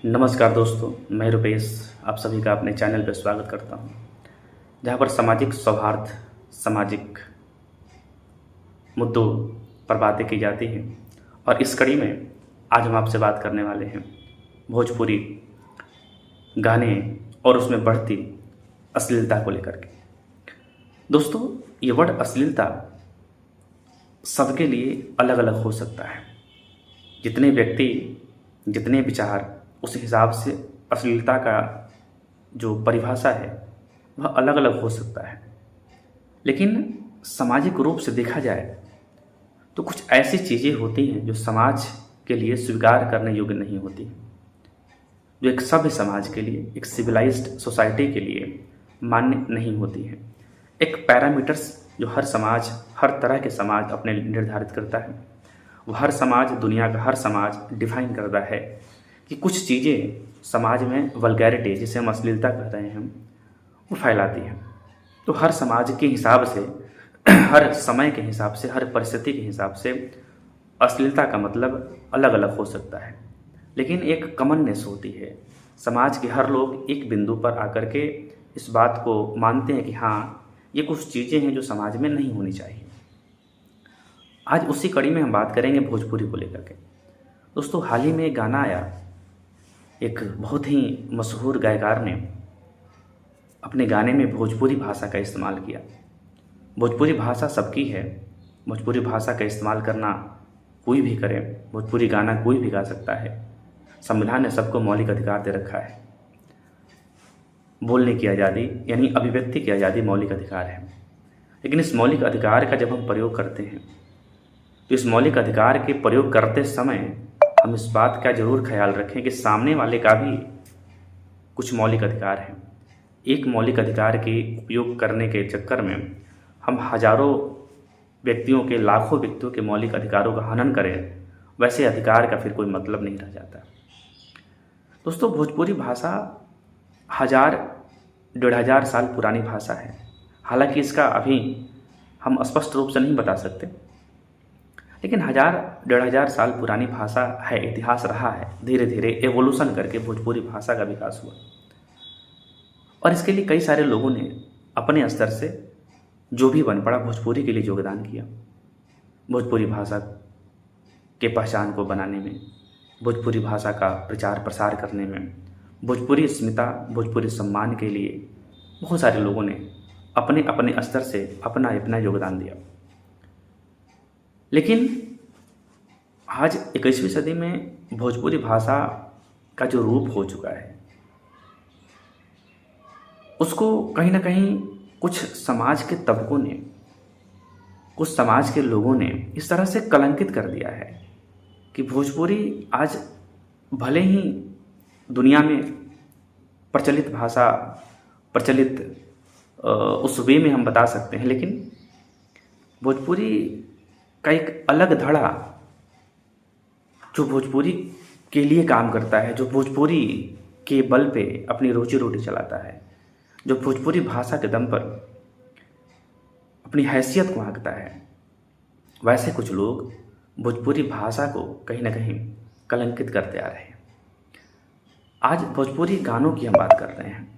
नमस्कार दोस्तों, मैं रुपेश आप सभी का अपने चैनल पर स्वागत करता हूं, जहां पर सामाजिक सौहार्द, सामाजिक मुद्दों पर बातें की जाती हैं। और इस कड़ी में आज हम आपसे बात करने वाले हैं भोजपुरी गाने और उसमें बढ़ती अश्लीलता को लेकर के। दोस्तों, ये वर्ड अश्लीलता सबके लिए अलग अलग हो सकता है। जितने व्यक्ति, जितने विचार, उस हिसाब से अश्लीलता का जो परिभाषा है वह अलग अलग हो सकता है। लेकिन सामाजिक रूप से देखा जाए तो कुछ ऐसी चीज़ें होती हैं जो समाज के लिए स्वीकार करने योग्य नहीं होती, जो एक सभ्य समाज के लिए, एक सिविलाइज्ड सोसाइटी के लिए मान्य नहीं होती है। एक पैरामीटर्स जो हर समाज, हर तरह के समाज अपने निर्धारित करता है, वो हर समाज, दुनिया का हर समाज डिफाइन करता है कि कुछ चीज़ें समाज में वल्गैरिटी, जिसे हम अश्लीलता कह रहे हैं, वो फैलाती हैं। तो हर समाज के हिसाब से, हर समय के हिसाब से, हर परिस्थिति के हिसाब से अश्लीलता का मतलब अलग अलग हो सकता है। लेकिन एक कॉमननेस होती है। समाज के हर लोग एक बिंदु पर आकर के इस बात को मानते हैं कि हाँ, ये कुछ चीज़ें हैं जो समाज में नहीं होनी चाहिए। आज उसी कड़ी में हम बात करेंगे भोजपुरी को लेकर के। दोस्तों, हाल ही में एक गाना आया, एक बहुत ही मशहूर गायकार ने अपने गाने में भोजपुरी भाषा का इस्तेमाल किया। भोजपुरी भाषा सबकी है, भोजपुरी भाषा का इस्तेमाल करना कोई भी करे, भोजपुरी गाना कोई भी गा सकता है। संविधान ने सबको मौलिक अधिकार दे रखा है। बोलने की आज़ादी यानी अभिव्यक्ति की आज़ादी मौलिक अधिकार है। लेकिन इस मौलिक अधिकार का जब हम प्रयोग करते हैं तो इस मौलिक अधिकार के प्रयोग करते समय हम इस बात का जरूर ख्याल रखें कि सामने वाले का भी कुछ मौलिक अधिकार है। एक मौलिक अधिकार के उपयोग करने के चक्कर में हम हजारों व्यक्तियों के, लाखों व्यक्तियों के मौलिक अधिकारों का हनन करें, वैसे अधिकार का फिर कोई मतलब नहीं रह जाता। दोस्तों, भोजपुरी भाषा 1000-1500 साल पुरानी भाषा है। हालांकि इसका अभी हम स्पष्ट रूप से नहीं बता सकते, लेकिन 1000-1500 साल पुरानी भाषा है, इतिहास रहा है। धीरे धीरे एवोल्यूशन करके भोजपुरी भाषा का विकास हुआ और इसके लिए कई सारे लोगों ने अपने स्तर से जो भी बन पड़ा भोजपुरी के लिए योगदान किया। भोजपुरी भाषा के पहचान को बनाने में, भोजपुरी भाषा का प्रचार प्रसार करने में, भोजपुरी अस्मिता, भोजपुरी सम्मान के लिए बहुत सारे लोगों ने अपने अपने स्तर से अपना अपना योगदान दिया। लेकिन आज 21वीं सदी में भोजपुरी भाषा का जो रूप हो चुका है, उसको कहीं ना कहीं कुछ समाज के तबकों ने, कुछ समाज के लोगों ने इस तरह से कलंकित कर दिया है कि भोजपुरी आज भले ही दुनिया में प्रचलित भाषा, प्रचलित उस वे में हम बता सकते हैं, लेकिन भोजपुरी का एक अलग धड़ा जो भोजपुरी के लिए काम करता है, जो भोजपुरी के बल पे अपनी रोजी रोटी चलाता है, जो भोजपुरी भाषा के दम पर अपनी हैसियत को आंकता है, वैसे कुछ लोग भोजपुरी भाषा को कहीं ना कहीं कलंकित करते आ रहे हैं। आज भोजपुरी गानों की हम बात कर रहे हैं।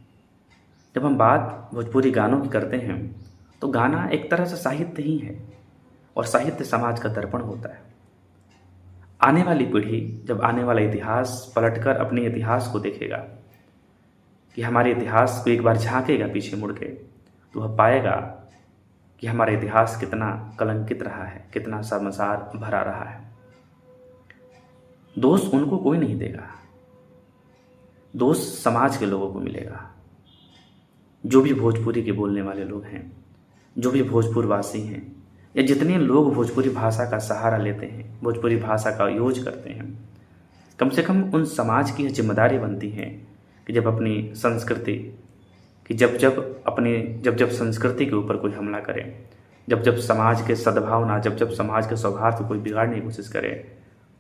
जब हम बात भोजपुरी गानों की करते हैं तो गाना एक तरह से साहित्य ही है और साहित्य समाज का दर्पण होता है। आने वाली पीढ़ी जब आने वाला इतिहास पलटकर अपने इतिहास को देखेगा, कि हमारे इतिहास को एक बार झांकेगा पीछे मुड़ के, तो वह पाएगा कि हमारा इतिहास कितना कलंकित रहा है, कितना शर्मसार भरा रहा है। दोष उनको कोई नहीं देगा, दोष समाज के लोगों को मिलेगा। जो भी भोजपुरी के बोलने वाले लोग हैं, जो भी भोजपुरवासी हैं, या जितने लोग भोजपुरी भाषा का सहारा लेते हैं, भोजपुरी भाषा का यूज करते हैं, कम से कम उन समाज की जिम्मेदारी बनती है कि जब अपनी संस्कृति कि जब जब संस्कृति के ऊपर कोई हमला करे, जब समाज के सद्भावना, जब समाज के सौहार्द को कोई बिगाड़ने की कोशिश करे,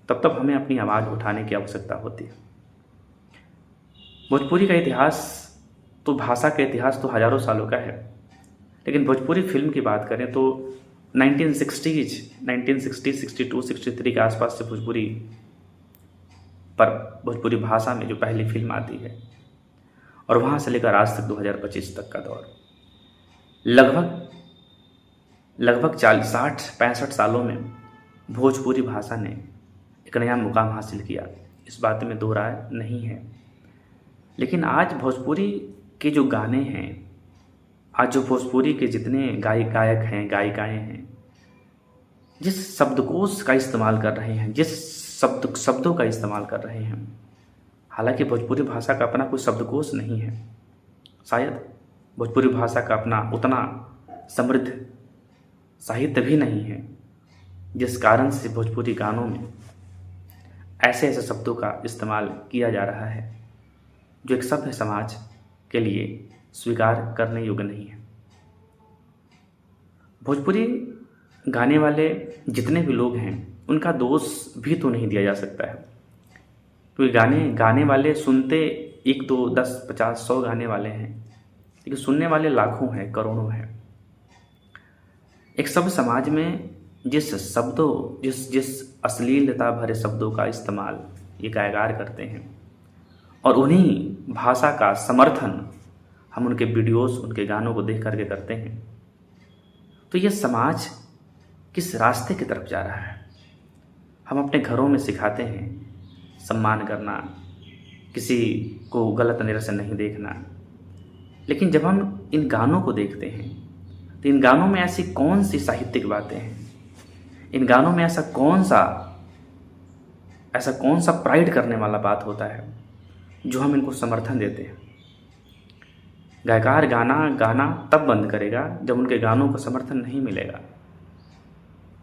तब हमें अपनी आवाज़ उठाने की आवश्यकता होती है। भोजपुरी का इतिहास तो, भाषा का इतिहास तो हजारों सालों का है, लेकिन भोजपुरी फिल्म की बात करें तो 1960, 62, 63 के आसपास से भोजपुरी पर भोजपुरी भाषा में जो पहली फिल्म आती है, और वहाँ से लेकर आज तक 2025 तक का दौर, लगभग 60-65 सालों में भोजपुरी भाषा ने एक नया मुकाम हासिल किया, इस बात में दो राय नहीं है। लेकिन आज भोजपुरी के जो गाने हैं, आज जो भोजपुरी के जितने गायक हैं, गायिकाएं हैं, जिस शब्दकोश का इस्तेमाल कर रहे हैं, जिस शब्दों का इस्तेमाल कर रहे हैं, हालांकि भोजपुरी भाषा का अपना कोई शब्दकोश नहीं है, शायद भोजपुरी भाषा का अपना उतना समृद्ध साहित्य भी नहीं है, जिस कारण से भोजपुरी गानों में ऐसे शब्दों का इस्तेमाल किया जा रहा है जो एक सभ्य समाज के लिए स्वीकार करने योग्य नहीं है। भोजपुरी गाने वाले जितने भी लोग हैं, उनका दोष भी तो नहीं दिया जा सकता है, क्योंकि गाने वाले सुनते 1, 2, 10, 50, 100 गाने वाले हैं, लेकिन सुनने वाले लाखों हैं, करोड़ों हैं। एक सभ्य समाज में जिस अश्लीलता भरे शब्दों का इस्तेमाल ये गायकार करते हैं, और उन्हीं भाषा का समर्थन हम उनके वीडियोस, उनके गानों को देख करके करते हैं, तो ये समाज किस रास्ते की तरफ जा रहा है। हम अपने घरों में सिखाते हैं सम्मान करना, किसी को गलत नज़र से नहीं देखना, लेकिन जब हम इन गानों को देखते हैं तो इन गानों में ऐसी कौन सी साहित्यिक बातें हैं, इन गानों में ऐसा कौन सा प्राइड करने वाला बात होता है जो हम इनको समर्थन देते हैं। गायकार गाना तब बंद करेगा जब उनके गानों को समर्थन नहीं मिलेगा।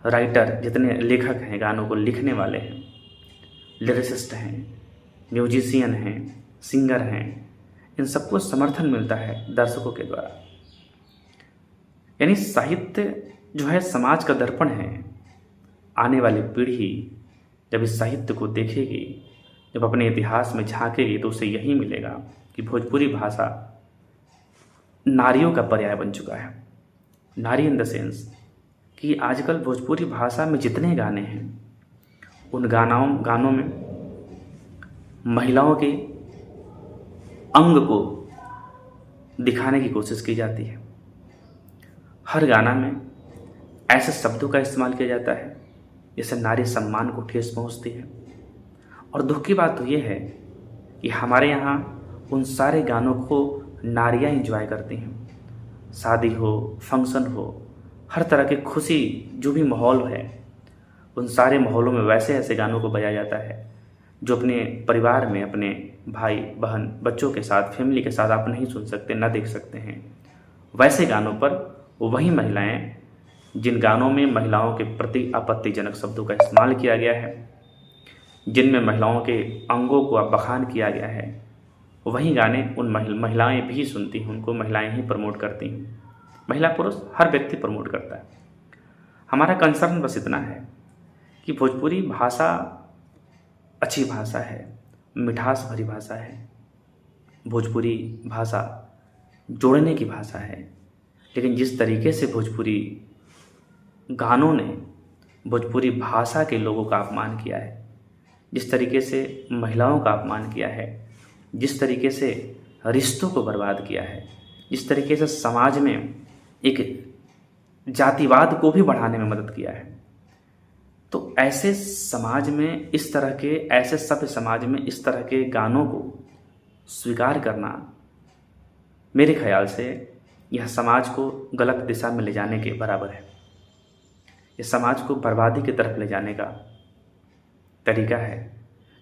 राइटर, जितने लेखक हैं, गानों को लिखने वाले हैं, लिरिसिस्ट हैं, म्यूजिशियन हैं, सिंगर हैं, इन सबको समर्थन मिलता है दर्शकों के द्वारा। यानी साहित्य जो है समाज का दर्पण है। आने वाली पीढ़ी जब इस साहित्य को देखेगी, जब अपने इतिहास में झांकेगी, तो उसे यही मिलेगा कि भोजपुरी भाषा नारियों का पर्याय बन चुका है। नारी इन द सेंस कि आजकल भोजपुरी भाषा में जितने गाने हैं, उन गानों में महिलाओं के अंग को दिखाने की कोशिश की जाती है। हर गाना में ऐसे शब्दों का इस्तेमाल किया जाता है जिससे नारी सम्मान को ठेस पहुंचती है। और दुख की बात तो ये है कि हमारे यहाँ उन सारे गानों को नारियाँ एंजॉय करती हैं। शादी हो, फंक्शन हो, हर तरह की खुशी जो भी माहौल है, उन सारे माहौलों में वैसे ऐसे गानों को बजाया जाता है जो अपने परिवार में, अपने भाई बहन, बच्चों के साथ, फैमिली के साथ आप नहीं सुन सकते, ना देख सकते हैं। वैसे गानों पर वही महिलाएं, जिन गानों में महिलाओं के प्रति आपत्तिजनक शब्दों का इस्तेमाल किया गया है, जिनमें महिलाओं के अंगों को बखान किया गया है, वही गाने उन महिलाएं भी सुनती हैं, उनको महिलाएं ही प्रमोट करती हैं। महिला पुरुष हर व्यक्ति प्रमोट करता है। हमारा कंसर्न बस इतना है कि भोजपुरी भाषा अच्छी भाषा है, मिठास भरी भाषा है, भोजपुरी भाषा जोड़ने की भाषा है। लेकिन जिस तरीके से भोजपुरी गानों ने भोजपुरी भाषा के लोगों का अपमान किया है, जिस तरीके से महिलाओं का अपमान किया है, जिस तरीके से रिश्तों को बर्बाद किया है, जिस तरीके से समाज में एक जातिवाद को भी बढ़ाने में मदद किया है, तो ऐसे समाज में ऐसे सभ्य समाज में इस तरह के गानों को स्वीकार करना, मेरे ख्याल से यह समाज को गलत दिशा में ले जाने के बराबर है। यह समाज को बर्बादी की तरफ ले जाने का तरीका है,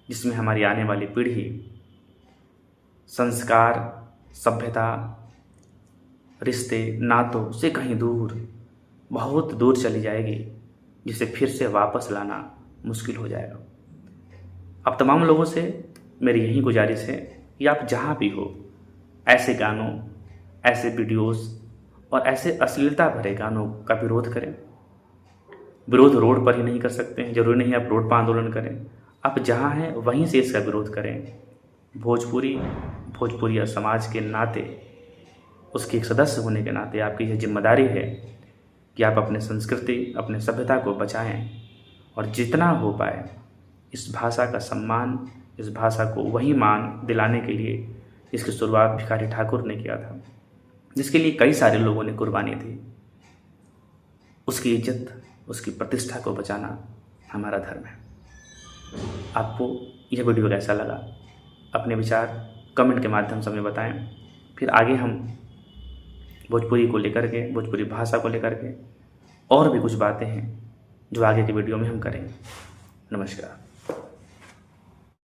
जिसमें हमारी आने वाली पीढ़ी संस्कार, सभ्यता, रिश्ते, नातों से कहीं दूर, बहुत दूर चली जाएगी, जिसे फिर से वापस लाना मुश्किल हो जाएगा। अब तमाम लोगों से मेरी यही गुजारिश है कि आप जहाँ भी हो, ऐसे गानों, ऐसे वीडियोस और ऐसे अश्लीलता भरे गानों का विरोध करें। विरोध रोड पर ही नहीं कर सकते हैं, जरूरी नहीं आप रोड पर आंदोलन करें, आप जहाँ हैं वहीं से इसका विरोध करें। भोजपुरी समाज के नाते, उसके एक सदस्य होने के नाते आपकी यह जिम्मेदारी है कि आप अपने संस्कृति, अपने सभ्यता को बचाएं और जितना हो पाए इस भाषा का सम्मान, इस भाषा को वही मान दिलाने के लिए जिसकी शुरुआत भिखारी ठाकुर ने किया था, जिसके लिए कई सारे लोगों ने कुर्बानी दी। उसकी इज्जत, उसकी प्रतिष्ठा को बचाना हमारा धर्म है। आपको यह वीडियो कैसा लगा? अपने विचार कमेंट के माध्यम से हमें बताएं। फिर आगे हम भोजपुरी को लेकर के, भोजपुरी भाषा को लेकर के और भी कुछ बातें हैं जो आगे के वीडियो में हम करेंगे। नमस्कार।